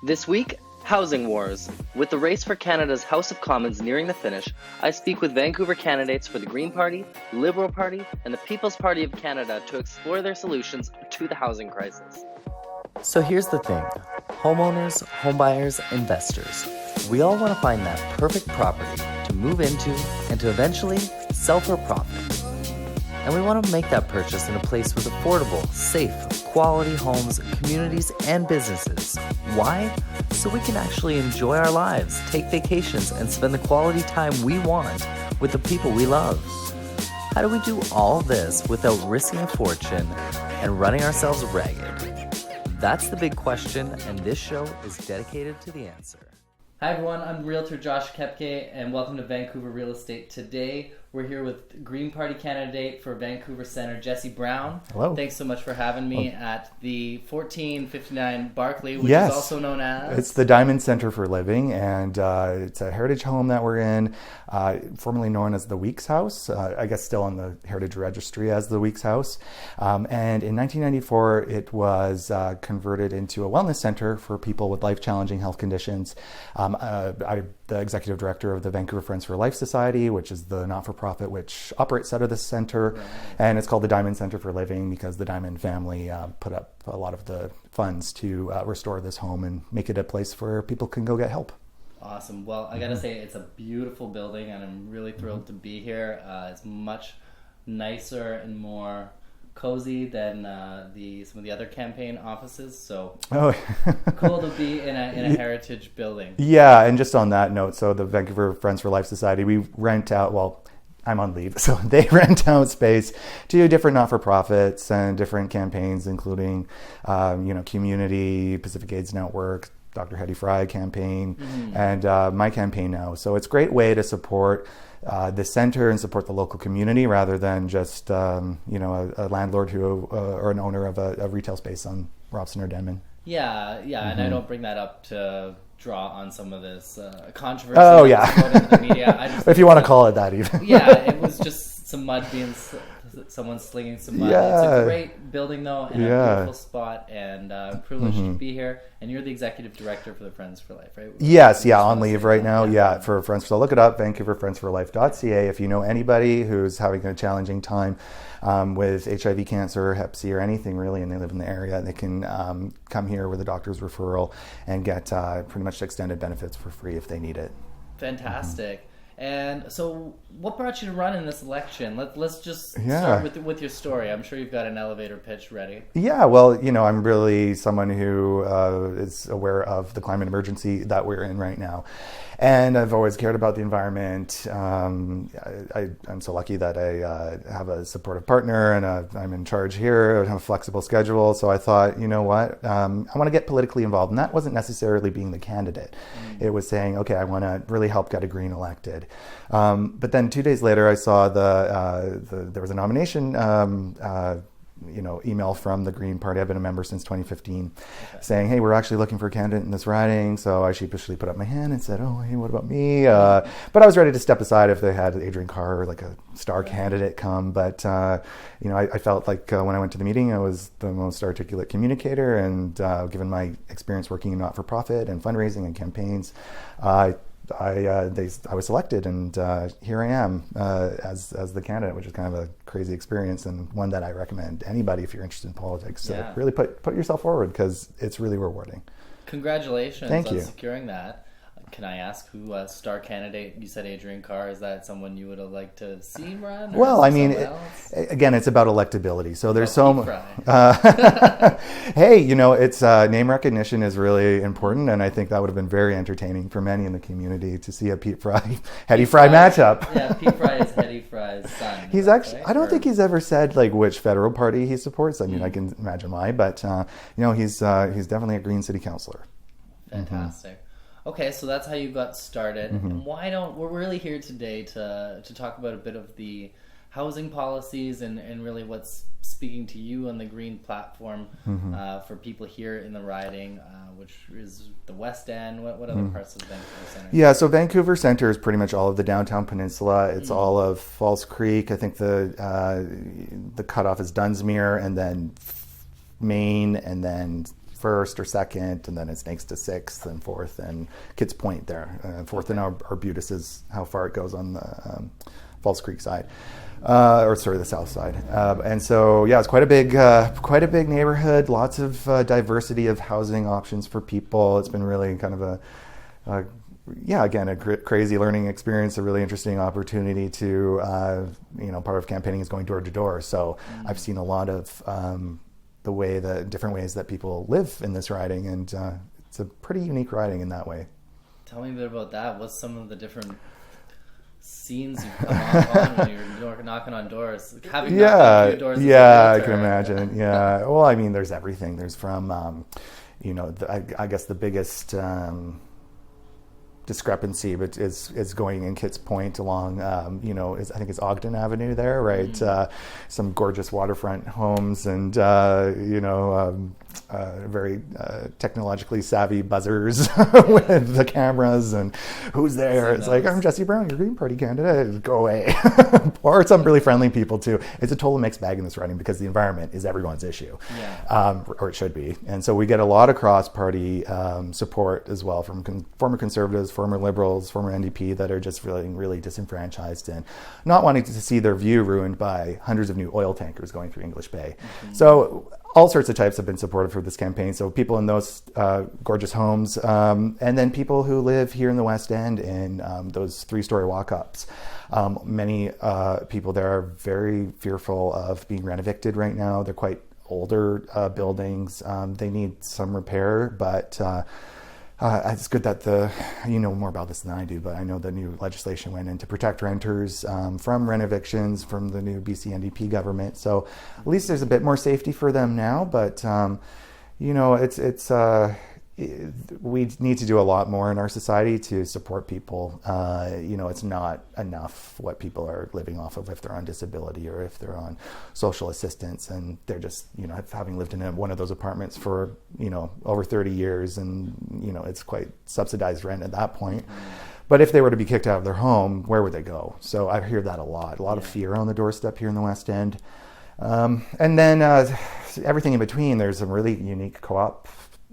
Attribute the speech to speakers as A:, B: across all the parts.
A: This week, Housing Wars. With the race for Canada's House of Commons nearing the finish, I speak with Vancouver candidates for the Green Party, Liberal Party, and the People's Party of Canada to explore their solutions to the housing crisis.
B: So here's the thing. Homeowners, homebuyers, investors. We all want to find that perfect property to move into and to eventually sell for profit. And we want to make that purchase in a place with affordable, safe, quality homes, communities, and businesses. Why? So we can actually enjoy our lives, take vacations, and spend the quality time we want with the people we love. How do we do all this without risking a fortune and running ourselves ragged? That's the big question, and this show is dedicated to the answer. Hi everyone, I'm Realtor Josh Kepke, and welcome to Vancouver Real Estate. Today, we're here with Green Party candidate for Vancouver Centre, Jesse Brown.
C: Hello.
B: Thanks so much for having me at the 1459 Barclay, which is also known as...
C: It's the Diamond Center for Living, and it's a heritage home that we're in, formerly known as the Weeks House, I guess still on the Heritage Registry as the Weeks House. And in 1994, it was converted into a wellness center for people with life-challenging health conditions. I'm the executive director of the Vancouver Friends for Life Society, which is the not-for-profit which operates out of the center. Right. And it's called the Diamond Center for Living because the Diamond family put up a lot of the funds to restore this home and make it a place where people can go get help.
B: Awesome. Well, I gotta say, it's a beautiful building, and I'm really thrilled to be here. It's much nicer and more cozy than some of the other campaign offices, so cool to be in a heritage building.
C: Yeah, and just on that note, so the Vancouver Friends for Life Society, we rent out, well, I'm on leave, so they rent out space to different not-for-profits and different campaigns, including, Community, Pacific AIDS Network, Dr. Hetty Fry campaign, and my campaign now. So it's a great way to support the center and support the local community rather than just, a landlord or an owner of a retail space on Robson or Denman.
B: Yeah, and I don't bring that up to draw on some of this controversy.
C: Oh, yeah.
B: In the media.
C: If you want to call it that even.
B: Yeah, it was just some mud being... someone slinging some mud. Yeah. It's a great building, though, and a beautiful spot, and privileged to be here. And you're the executive director for the Friends for Life, right?
C: Yes, on leave right now. Yeah, for Friends. So look it up, vancouverfriendsforlife.ca. If you know anybody who's having a challenging time with HIV, cancer, Hep C, or anything really, and they live in the area, they can come here with a doctor's referral and get pretty much extended benefits for free if they need it.
B: Fantastic. And so what brought you to run in this election? Let's just start with your story. I'm sure you've got an elevator pitch ready. Yeah,
C: well, I'm really someone who is aware of the climate emergency that we're in right now. And I've always cared about the environment. I'm so lucky that I have a supportive partner and I'm in charge here. I have a flexible schedule. So I thought, you know what, I want to get politically involved. And that wasn't necessarily being the candidate. It was saying, okay, I want to really help get a Green elected. But then 2 days later, I saw there was a nomination email from the Green Party. I've been a member since 2015, saying, hey, we're actually looking for a candidate in this riding. So I sheepishly put up my hand and said, oh, hey, what about me? But I was ready to step aside if they had Adrian Carr or like a star candidate come. But, I felt like when I went to the meeting, I was the most articulate communicator. And given my experience working in not-for-profit and fundraising and campaigns, I was selected, and here I am as the candidate, which is kind of a crazy experience and one that I recommend anybody if you're interested in politics. So really put yourself forward because it's really rewarding.
B: Congratulations
C: on
B: securing that. Can I ask who star candidate? You said Adrian Carr. Is that someone you would have liked to see run?
C: Well, I mean, again, it's about electability. So there's so much. Hey, it's name recognition is really important, and I think that would have been very entertaining for many in the community to see a Pete Fry, Hetty Fry matchup.
B: Yeah, Pete Fry is Hetty Fry's son.
C: He's actually. Right? I don't think he's ever said like which federal party he supports. I mean, I can imagine why, but he's definitely a Green city councillor.
B: Fantastic. Okay, so that's how you got started. And we're really here today to talk about a bit of the housing policies and really what's speaking to you on the Green platform for people here in the riding, which is the West End. What other parts of the Vancouver Centre?
C: Yeah, so Vancouver Centre is pretty much all of the downtown peninsula. It's all of False Creek. I think the cutoff is Dunsmuir, and then Main, and then first or second, and then it's next to sixth and fourth, and Kitts Point there. Fourth and Arbutus is how far it goes on the Falls Creek side. The south side. And so, yeah, it's quite a big neighborhood, lots of diversity of housing options for people. It's been really kind of a crazy learning experience, a really interesting opportunity to, part of campaigning is going door to door. So I've seen a lot of the different ways that people live in this riding, and it's a pretty unique riding in that way.
A: Tell me a bit about that. What's some of the different scenes you come on when you're knocking on doors? Having knocked on a few doors
C: I can imagine. Yeah. Well, I mean, there's everything. There's from, I guess the biggest discrepancy but is going in Kitts Point along I think it's Ogden Avenue there, right? Mm-hmm. Some gorgeous waterfront homes and very technologically savvy buzzers with the cameras and who's there. It's like, I'm Jesse Brown, your Green Party candidate, go away. Or some really friendly people too. It's a total mixed bag in this riding because the environment is everyone's issue, or it should be. And so we get a lot of cross-party support as well from former Conservatives, former Liberals, former NDP that are just feeling really disenfranchised and not wanting to see their view ruined by hundreds of new oil tankers going through English Bay. Mm-hmm. So all sorts of types have been supported for this campaign. So people in those gorgeous homes, and then people who live here in the West End in those 3-story walk-ups. Many people there are very fearful of being rent evicted right now. They're quite older buildings. They need some repair, but it's good that you know more about this than I do, but I know the new legislation went in to protect renters from rent evictions from the new BC NDP government. So at least there's a bit more safety for them now, but we need to do a lot more in our society to support people. It's not enough what people are living off of if they're on disability or if they're on social assistance and they're just, having lived in one of those apartments for, over 30 years and, it's quite subsidized rent at that point. But if they were to be kicked out of their home, where would they go? So I hear that a lot of fear on the doorstep here in the West End. And then everything in between, there's some really unique co-op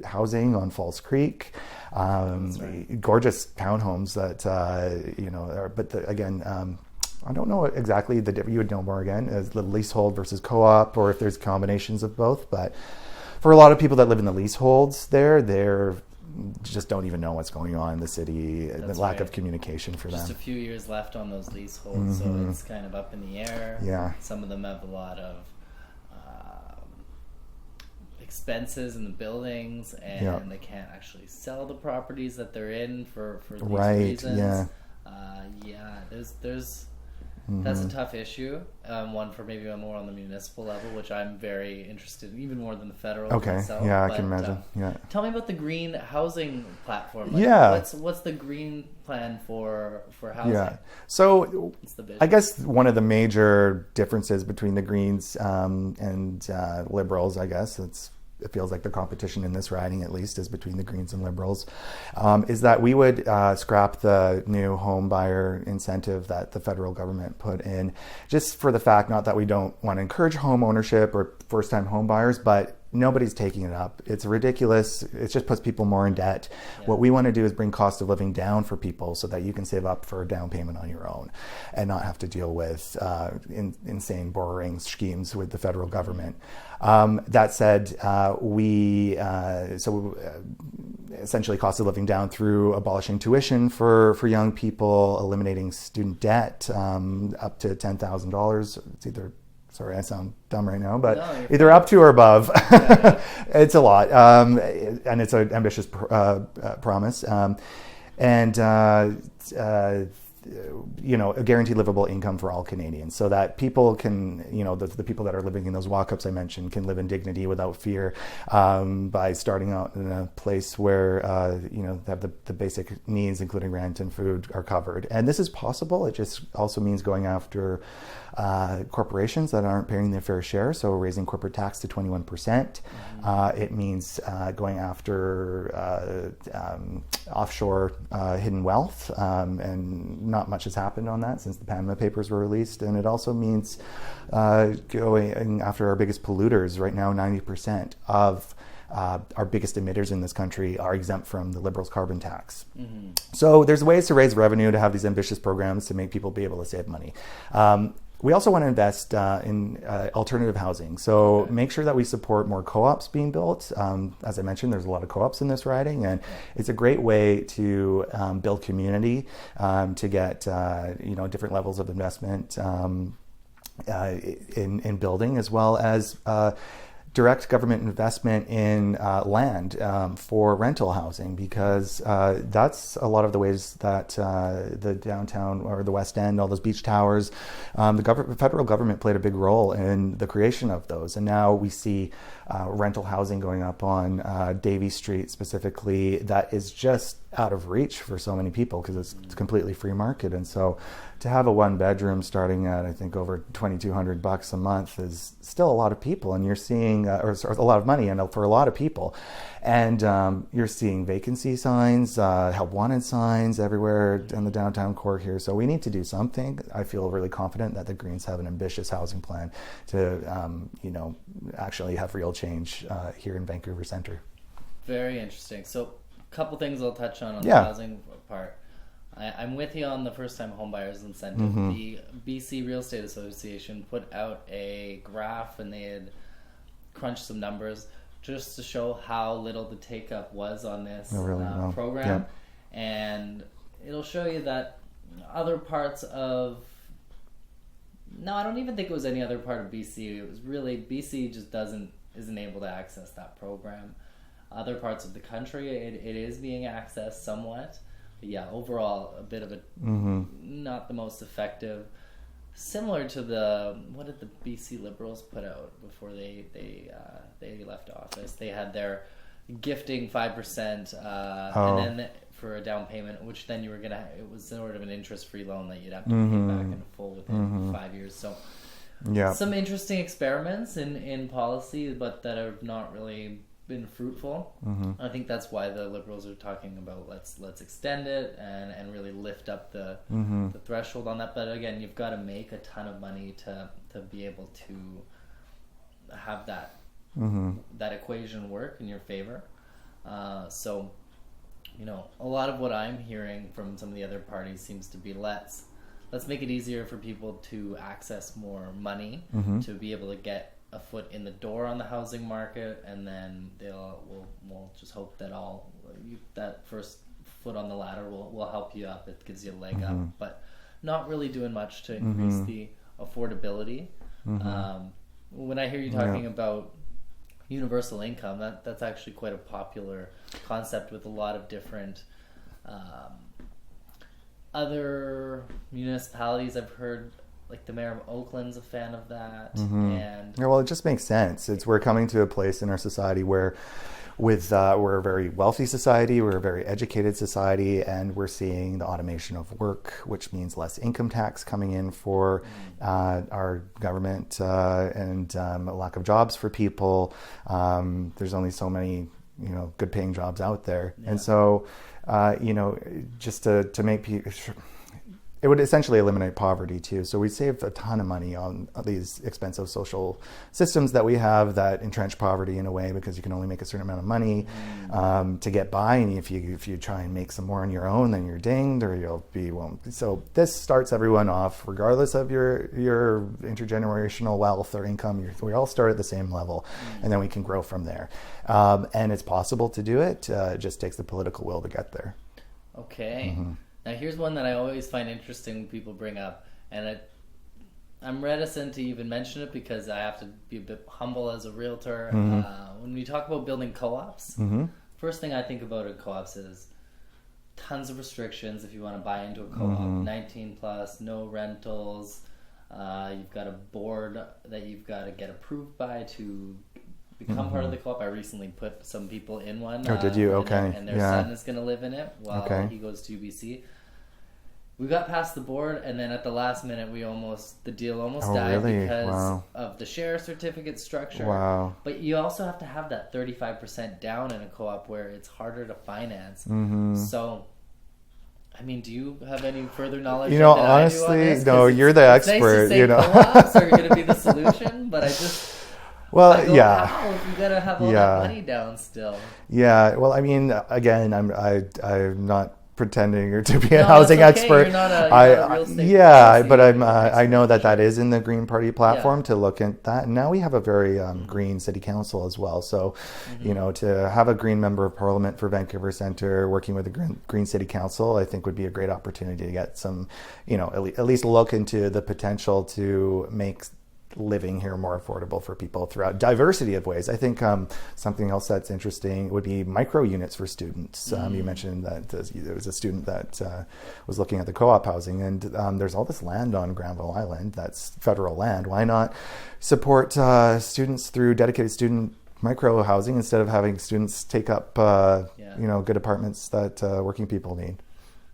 C: housing on Falls Creek, gorgeous townhomes that I don't know exactly you would know more again as the leasehold versus co-op, or if there's combinations of both. But for a lot of people that live in the leaseholds, they're just don't even know what's going on in the city. The lack of communication for them.
A: Just a few years left on those leaseholds, so it's kind of up in the air.
C: Yeah,
A: some of them have a lot of expenses in the buildings, and they can't actually sell the properties that they're in for these reasons. There's that's a tough issue. One for maybe more on the municipal level, which I'm very interested in, even more than the federal. Myself.
C: I can imagine.
A: Tell me about the green housing platform. What's the green plan for housing?
C: So I guess one of the major differences between the Greens and Liberals, I guess it feels like the competition in this riding, at least, is between the Greens and Liberals, is that we would scrap the new home buyer incentive that the federal government put in, just for the fact, not that we don't want to encourage home ownership or first-time home buyers, but nobody's taking it up. It's ridiculous. It just puts people more in debt. Yeah. What we want to do is bring cost of living down for people so that you can save up for a down payment on your own and not have to deal with insane borrowing schemes with the federal government. That said, we essentially cost of living down through abolishing tuition for young people, eliminating student debt up to $10,000. It's either, sorry, I sound dumb right now, but either up to or above. It's a lot, and it's an ambitious promise. A guaranteed livable income for all Canadians, so that people can, the people that are living in those walk-ups I mentioned can live in dignity without fear, by starting out in a place where, they have the basic needs, including rent and food, are covered. And this is possible. It just also means going after corporations that aren't paying their fair share, so raising corporate tax to 21%. It means going after offshore hidden wealth, and not much has happened on that since the Panama Papers were released. And it also means going after our biggest polluters. Right now, 90% of our biggest emitters in this country are exempt from the Liberals' carbon tax. So there's ways to raise revenue, to have these ambitious programs to make people be able to save money. We also want to invest in alternative housing. So make sure that we support more co-ops being built. As I mentioned, there's a lot of co-ops in this riding, and it's a great way to build community, to get different levels of investment in building, as well as direct government investment in land for rental housing, because that's a lot of the ways that the downtown or the West End, all those beach towers, the federal government played a big role in the creation of those. And now we see rental housing going up on Davie Street specifically that is just out of reach for so many people because it's completely free market. And so to have a one bedroom starting at, I think, over $2,200 a month is still a lot of people, and you're seeing or a lot of money, and for a lot of people, and you're seeing vacancy signs, help wanted signs everywhere in the downtown core here. So we need to do something. I feel really confident that the Greens have an ambitious housing plan to actually have real change here in Vancouver Centre.
A: Very interesting. So a couple things I'll touch on the housing part. I'm with you on the first-time homebuyers incentive. The BC Real Estate Association put out a graph, and they had crunched some numbers just to show how little the take-up was on this program. Yeah. And it'll show you that other parts of... No, I don't even think it was any other part of BC. It was really... BC just isn't able to access that program. Other parts of the country, it is being accessed somewhat. Yeah, overall, a bit of a not the most effective. Similar to what did the BC Liberals put out before they left office? They had their gifting 5%, and then for a down payment, which then it was sort of an interest-free loan that you'd have to pay back in full within 5 years. So, some interesting experiments in policy, but that have not really been fruitful. I think that's why the Liberals are talking about let's extend it and really lift up the threshold on that. But again, you've got to make a ton of money to be able to have that that equation work in your favor. So a lot of what I'm hearing from some of the other parties seems to be let's make it easier for people to access more money to be able to get a foot in the door on the housing market, and then we'll just hope that that first foot on the ladder will help you up. It gives you a leg up, but not really doing much to increase the affordability. When I hear you talking about universal income, that's actually quite a popular concept with a lot of different other municipalities. I've heard, like the mayor of Oakland's a fan of that. And
C: well, it just makes sense. We're coming to a place in our society where we're a very wealthy society, we're a very educated society, and we're seeing the automation of work, which means less income tax coming in for our government, and a lack of jobs for people. There's only so many good paying jobs out there. And so just to make people... It would essentially eliminate poverty too. So we save a ton of money on these expensive social systems that we have that entrench poverty in a way, because you can only make a certain amount of money to get by. And if you try and make some more on your own, then you're dinged, or So this starts everyone off, regardless of your intergenerational wealth or income. We all start at the same level, and then we can grow from there. And it's possible to do it. It just takes the political will to get there.
A: Okay. Now here's one that I always find interesting when people bring up, and I'm reticent to even mention it because I have to be a bit humble as a realtor. When we talk about building co-ops, first thing I think about in co-ops is tons of restrictions if you want to buy into a co-op. 19 plus, no rentals. You've got a board that you've got to get approved by to become part of the co-op. I recently put some people in one.
C: Oh, did you? Okay.
A: And their son is going to live in it while he goes to UBC. We got past the board, and then at the last minute, the deal almost died because of the share certificate structure. Wow. But you also have to have that 35% down in a co-op where it's harder to finance. So, I mean, do you have any further knowledge?
C: Honestly, no. You're the expert.
A: It's nice to say co-ops are going to be the solution, but
C: Well,
A: I go,
C: yeah.
A: how? You gotta have all that money down still.
C: Yeah. Well, I mean, again, I'm not pretending or to be a
A: No,
C: housing
A: that's okay.
C: expert.
A: You're not a real estate
C: But I know that
A: expert.
C: is in the Green Party platform to look at that. And now we have a very green city council as well. So, to have a green member of parliament for Vancouver Centre working with the Green City Council, I think would be a great opportunity to get some, at least look into the potential to make living here more affordable for people throughout diversity of ways. I think something else that's interesting would be micro units for students. You mentioned that there was a student that was looking at the co-op housing, and there's all this land on Granville Island that's federal land. Why not support students through dedicated student micro housing instead of having students take up good apartments that working people need?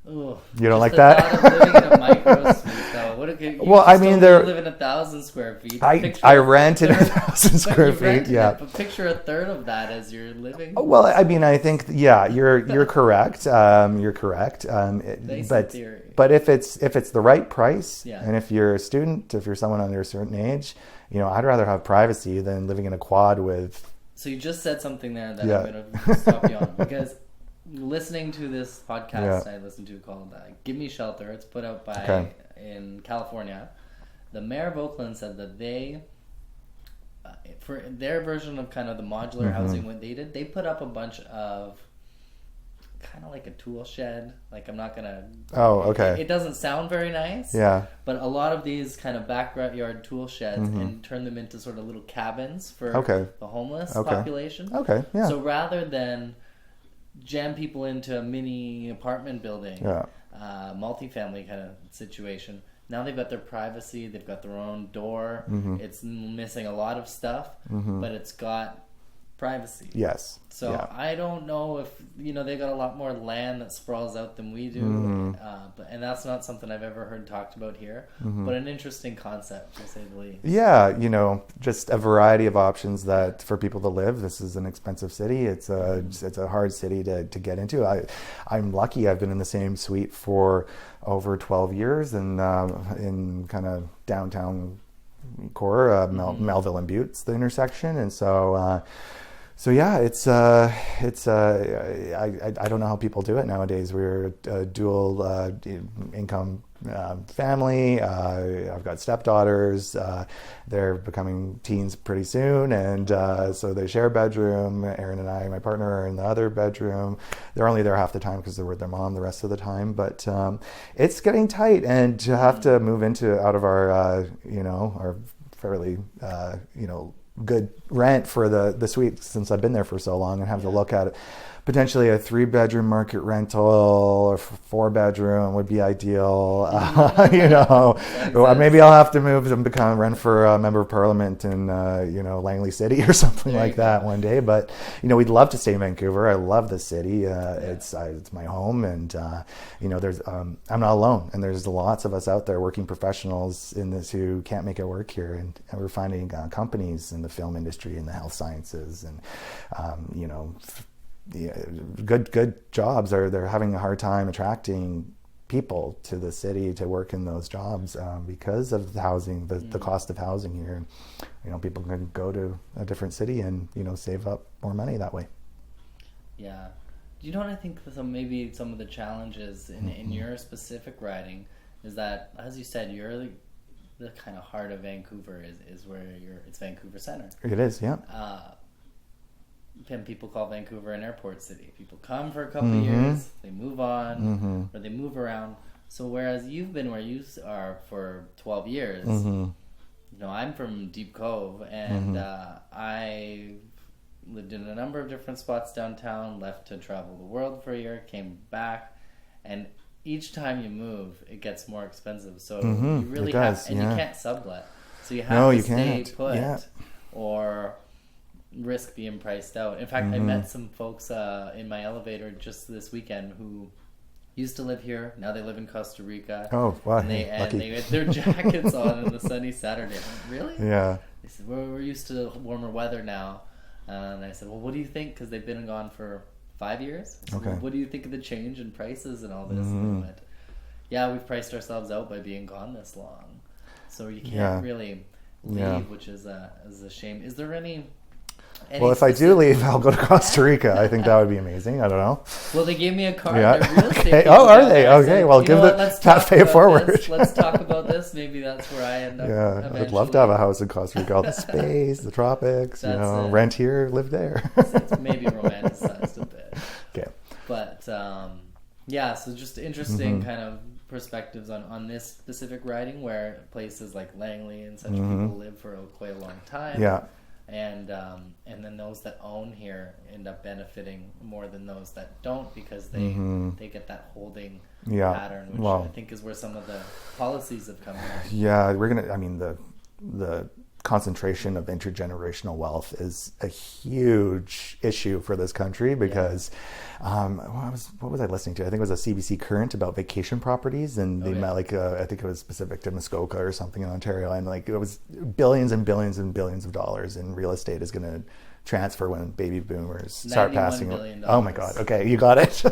A: Ooh,
C: you don't like that?
A: Thought of living in a micro suite, though. You live in 1,000 square feet.
C: I rent in 1,000 square feet. Yeah,
A: but picture a third of that as you're living.
C: Well, I mean, I think you're correct. You're correct. But if it's the right price, and if you're a student, if you're someone under a certain age, I'd rather have privacy than living in a quad with.
A: So you just said something there that I'm going to stop you on, because listening to this podcast I listened to called Give Me Shelter, it's put out by in California. The mayor of Oakland said that they for their version of kind of the modular housing, what they did, they put up a bunch of kind of like a tool shed. Like, I'm not gonna it doesn't sound very nice, but a lot of these kind of backyard tool sheds and turn them into sort of little cabins for the homeless population. So rather than jam people into a mini apartment building, multifamily kind of situation, now they've got their privacy, they've got their own door. It's missing a lot of stuff, but it's got privacy.
C: Yes.
A: So I don't know if they got a lot more land that sprawls out than we do, and that's not something I've ever heard talked about here. But an interesting concept, to say the least.
C: Yeah, just a variety of options that for people to live. This is an expensive city. It's a hard city to get into. I'm lucky. I've been in the same suite for over 12 years, and in kind of downtown core, Melville and Buttes, the intersection, and so. So yeah, it's I don't know how people do it nowadays. We're a dual income family. I've got stepdaughters. They're becoming teens pretty soon, and so they share a bedroom. Erin and I, my partner, are in the other bedroom. They're only there half the time because they're with their mom the rest of the time. But it's getting tight, and to have to move out of our our fairly good rent for the suite, since I've been there for so long, and have to look at it. Potentially a 3-bedroom market rental or 4-bedroom would be ideal. Maybe I'll have to move and run for a member of parliament in Langley City or something like that one day. But we'd love to stay in Vancouver. I love the city. It's my home, and there's I'm not alone, and there's lots of us out there, working professionals in this, who can't make it work here, and we're finding companies in the film industry and the health sciences, and good jobs they're having a hard time attracting people to the city to work in those jobs because of the housing, the cost of housing here. People can go to a different city and save up more money that way.
A: Yeah. Do you know what I think? Maybe some of the challenges in your specific riding is that, as you said, you're the kind of heart of Vancouver is where it's Vancouver Centre.
C: It is, yeah.
A: And people call Vancouver an airport city. People come for a couple of years, they move on, or they move around. So whereas you've been where you are for 12 years, I'm from Deep Cove, and I lived in a number of different spots downtown, left to travel the world for a year, came back, and each time you move, it gets more expensive. So you really have, and you can't sublet. So you have to stay put, or risk being priced out. In fact, I met some folks in my elevator just this weekend who used to live here. Now they live in Costa Rica.
C: Oh, wow.
A: And they had their jackets on the sunny Saturday. I'm like, really?
C: Yeah.
A: They said, we're used to warmer weather now. And I said, well, what do you think? Because they've been gone for 5 years. I said, well, what do you think of the change in prices and all this? And they went, we've priced ourselves out by being gone this long. So you can't really...
B: leave, which is a shame. Is there any
C: well, if I do leave, I'll go to Costa Rica. I think that would be amazing. I don't know.
B: Well, they gave me a card.
C: Yeah.
B: They're real estate
C: Okay.
B: people
C: Oh, are
B: down
C: they?
B: there.
C: Okay. Well, give pay it forward.
B: Let's talk about this. Maybe that's where I end up.
C: Yeah,
B: eventually.
C: I'd love to have a house in Costa Rica. All the space, the tropics. Rent here, live there.
B: It's maybe romanticized a bit.
C: Okay.
B: But yeah, so just interesting kind of perspectives on this specific riding, where places like Langley and such people live for quite a long time.
C: Yeah.
B: And then those that own here end up benefiting more than those that don't, because they get that holding pattern, which I think is where some of the policies have come in.
C: Yeah, the concentration of intergenerational wealth is a huge issue for this country because what was I listening to? I think it was a CBC Current about vacation properties, and they met I think it was specific to Muskoka or something in Ontario, and like it was billions and billions and billions of dollars in real estate is going to transfer when baby boomers start passing. Oh my God! Okay, you got it.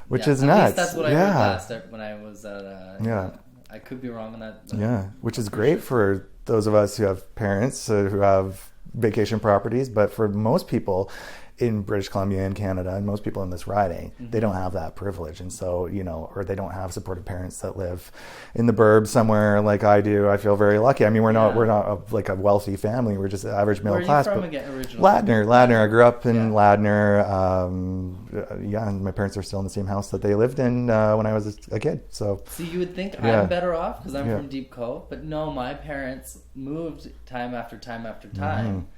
C: Which is nuts.
B: Least that's what I heard last when I was at. I could be wrong on that.
C: Yeah, which is great for those of us who have parents who have vacation properties, but for most people in British Columbia and Canada, and most people in this riding, they don't have that privilege. And so, or they don't have supportive parents that live in the burbs somewhere like I do. I feel very lucky. I mean, we're not like a wealthy family. We're just average middle class.
B: Where are you from again, originally?
C: Ladner. I grew up in Ladner. And my parents are still in the same house that they lived in when I was a kid. So
B: you would think I'm better off because I'm from Deep Cove, but no, my parents moved time after time after time,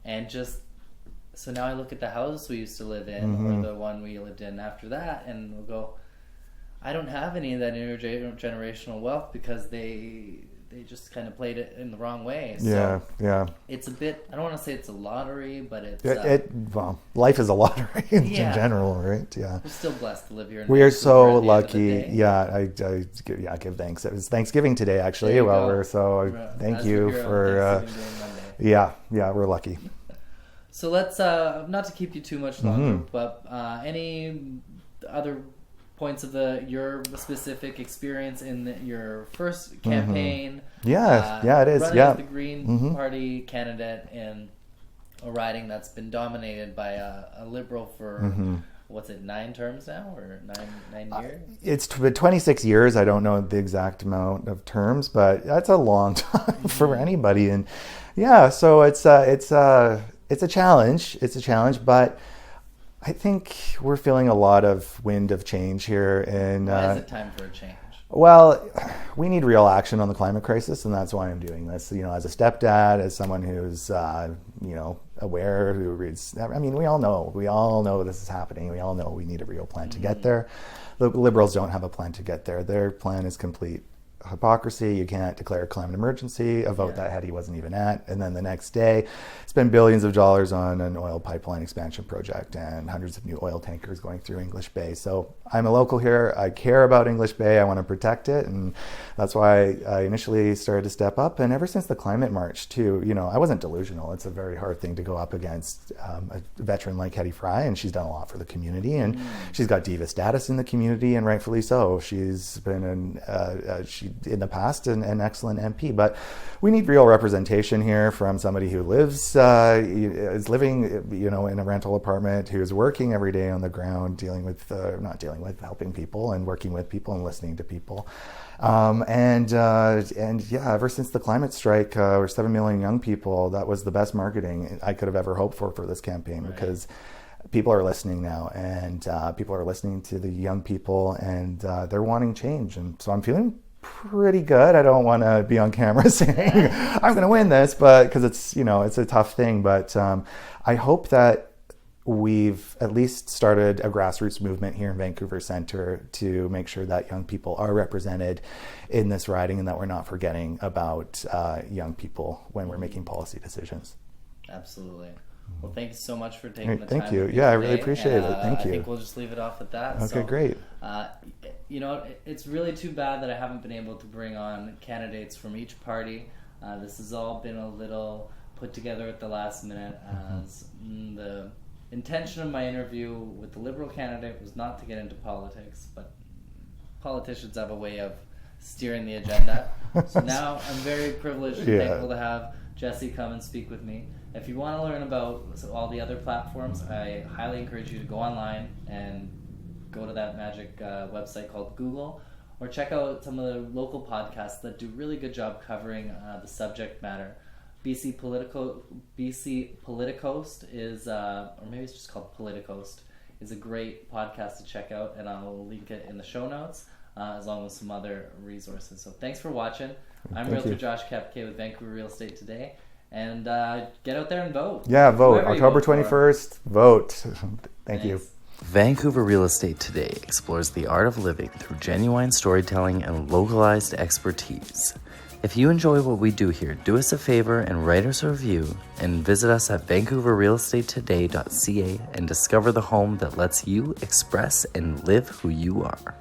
B: and just. So now I look at the house we used to live in, or the one we lived in after that, and we'll go, I don't have any of that intergenerational wealth because they just kind of played it in the wrong way. So it's a bit, I don't want to say it's a lottery, but it's...
C: well, life is a lottery in general, right? Yeah.
B: We're still blessed to live here.
C: We are so lucky. Yeah, I give thanks. It was Thanksgiving today, actually. Thank you for... we're lucky.
B: So let's, not to keep you too much longer, but any other points of your specific experience in your first campaign?
C: It is.
B: Running as the Green Party candidate in a riding that's been dominated by a Liberal for, what's it, 9 terms now, or nine years?
C: It's 26 years. I don't know the exact amount of terms, but that's a long time for anybody. And so it's a challenge. It's a challenge, but I think we're feeling a lot of wind of change here. And
B: why is it time for a change?
C: Well, we need real action on the climate crisis, and that's why I'm doing this. As a stepdad, as someone who's aware, who reads. I mean, we all know this is happening. We all know we need a real plan to get there. The Liberals don't have a plan to get there. Their plan is complete hypocrisy. You can't declare a climate emergency, a vote that he wasn't even at, and then the next day spend billions of dollars on an oil pipeline expansion project and hundreds of new oil tankers going through English Bay. So I'm a local here. I care about English Bay. I want to protect it, and that's why I initially started to step up. And ever since the climate march too, I wasn't delusional. It's a very hard thing to go up against a veteran like Hetty Fry, and she's done a lot for the community, and she's got diva status in the community, and rightfully so. She's been in the past an excellent MP, but we need real representation here from somebody who is living in a rental apartment, who is working every day on the ground, helping people and working with people and listening to people. Ever since the climate strike, we're 7 million young people. That was the best marketing I could have ever hoped for this campaign, because people are listening now, and people are listening to the young people, and they're wanting change. And so I'm feeling pretty good. I don't want to be on camera saying I'm going to win this, but because it's a tough thing. But I hope that we've at least started a grassroots movement here in Vancouver Centre to make sure that young people are represented in this riding, and that we're not forgetting about young people when we're making policy decisions.
B: Absolutely. Well, thank you so much for taking the time.
C: Thank you. Yeah, I really appreciate it. Thank you.
B: I think we'll just leave it off at that.
C: Okay, great.
B: It's really too bad that I haven't been able to bring on candidates from each party. This has all been a little put together at the last minute, as the intention of my interview with the Liberal candidate was not to get into politics, but politicians have a way of
A: steering the agenda. So now I'm very privileged and
C: Yeah.
A: thankful to have Jesse come and speak with me. If you want to learn about all the other platforms, I highly encourage you to go online and go to that magic website called Google, or check out some of the local podcasts that do really good job covering the subject matter. BC Politicoast is, or maybe it's just called Politicoast, is a great podcast to check out, and I'll link it in the show notes, along with some other resources. So thanks for watching. I'm
C: Thank
A: Realtor
C: you.
A: Josh Kepke with Vancouver Real Estate Today, and get out there and vote.
C: Yeah, vote.
A: Whoever you
C: October
A: vote for.
C: 21st, vote. Thank you.
A: Thanks.
B: Vancouver Real Estate Today explores the art of living through genuine storytelling and localized expertise. If you enjoy what we do here, do us a favor and write us a review, and visit us at vancouverrealestatetoday.ca and discover the home that lets you express and live who you are.